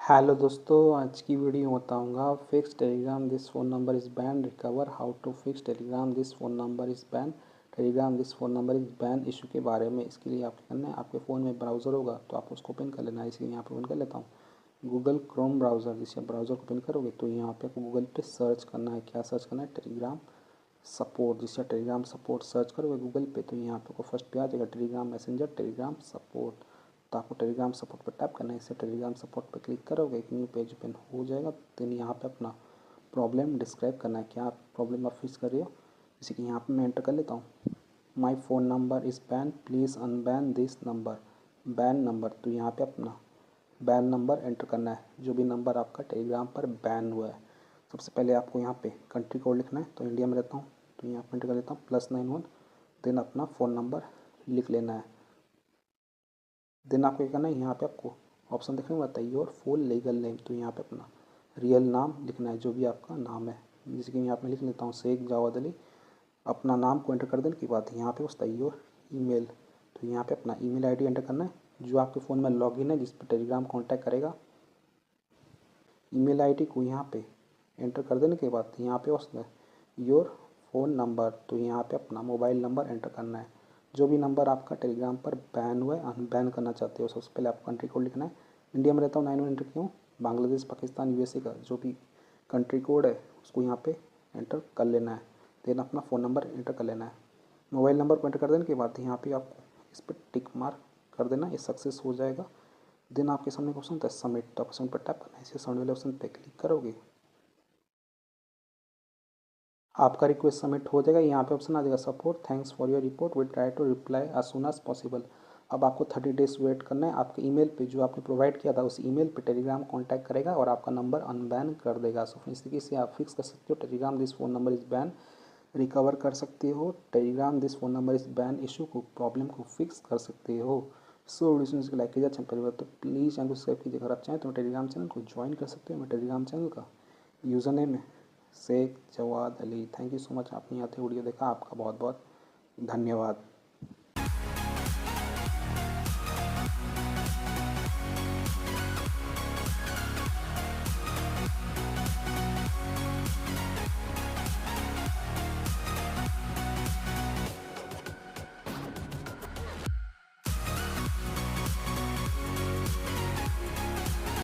Hello दोस्तों, आज की वीडियो बताऊंगा fix Telegram this phone number is ban recover how to fix Telegram this phone number is ban Telegram this phone number is ban issue के बारे में। इसके लिए आपको करना है, आपके फ़ोन में ब्राउज़र होगा तो आपको उसको ओपन कर लेना है। इसलिए यहाँ पर ओपन कर लेता हूँ गूगल क्रोम ब्राउज़र। जिससे ब्राउज़र को ओपन करोगे तो यहाँ पे आपको गूगल पे सर्च करना है। क्या सर्च करना है? Telegram support. जिससे टेलीग्राम सपोर्ट सर्च करोगे गूगल पे तो यहाँ पे को फर्स्ट पे आ जाएगा टेलीग्राम मैसेंजर टेलीग्राम सपोर्ट। तो आपको टेलीग्राम सपोर्ट पर टैप करना है। इससे टेलीग्राम सपोर्ट पर क्लिक करोगे एक न्यू पेज ओपन हो जाएगा। देन यहाँ पे अपना प्रॉब्लम डिस्क्राइब करना है, क्या प्रॉब्लम आप फेस कर रहे हो। जैसे कि यहाँ पे मैं एंटर कर लेता हूँ my phone number is ban please unban this number. Ban number, तो यहाँ पे अपना बैन नंबर एंटर करना है, जो भी नंबर आपका टेलीग्राम पर बैन हुआ है। सबसे पहले आपको यहाँ पे कंट्री कोड लिखना है। तो इंडिया में रहता हूँ तो यहाँ पे एंटर कर लेता हूँ +91। देन अपना फ़ोन नंबर लिख लेना है। देन आपको क्या करना है, यहाँ पे आपको ऑप्शन देखने को आता है योर फुल लीगल नेम। तो यहाँ पे अपना रियल नाम लिखना है, जो भी आपका नाम है। जैसे कि यहाँ पे लिख लेता हूँ शेख जावेद अली। अपना नाम को एंटर कर देने के बाद यहाँ पे उसका योर ईमेल। तो यहाँ पे अपना ईमेल आईडी एंटर करना है, जो आपके फ़ोन में लॉगिन है, जिस पर टेलीग्राम कॉन्टैक्ट करेगा। ईमेल आईडी को यहाँ पे एंटर कर देने के बाद यहाँ पे उसमें योर फ़ोन नंबर। तो यहाँ पे अपना मोबाइल नंबर एंटर करना है, जो भी नंबर आपका टेलीग्राम पर बैन हुआ है, अनबैन करना चाहते हो। सबसे पहले आपको कंट्री कोड लिखना है। इंडिया में रहता हूँ 91 एंटर किया हूँ। बांग्लादेश, पाकिस्तान, यूएसए का जो भी कंट्री कोड है उसको यहाँ पे एंटर कर लेना है। देन अपना फ़ोन नंबर एंटर कर लेना है। मोबाइल नंबर को एंटर कर देने के बाद यहाँ पे आपको इस पर टिक मार्क कर देना, ये सक्सेस हो जाएगा। देन आपके सामने ऑप्शन होता है सबमिट। तो ऑप्शन पर टैप करना है। इसे सबमिट वाले ऑप्शन पर क्लिक करोगे, आपका रिक्वेस्ट सबमिट हो जाएगा। यहाँ पे ऑप्शन आ जाएगा support thanks for your report will try to reply as soon as possible. अब आपको 30 डेज वेट करना है। आपके ईमेल पे जो आपने प्रोवाइड किया था उस ईमेल पे टेलीग्राम कांटेक्ट करेगा और आपका नंबर अनबैन कर देगा। सो इस तरीके से आप फिक्स कर सकते हो Telegram this phone number is ban, recover कर सकते हो Telegram this phone number is ban issue को, प्रॉब्लम को फिक्स कर सकते हो। सो वीडियो को लाइक कीजिए, अच्छा परिवार तो प्लीज़ चैनल को सब्सक्राइब कीजिए। अगर आप चाहें तो टेलीग्राम चैनल को ज्वाइन कर सकते हो। मैं टेलीग्राम चैनल का यूज़र नेम है Sheikh Jawad Ali. Thank you so much, आपने यहाँ से वीडियो देखा, आपका बहुत बहुत धन्यवाद।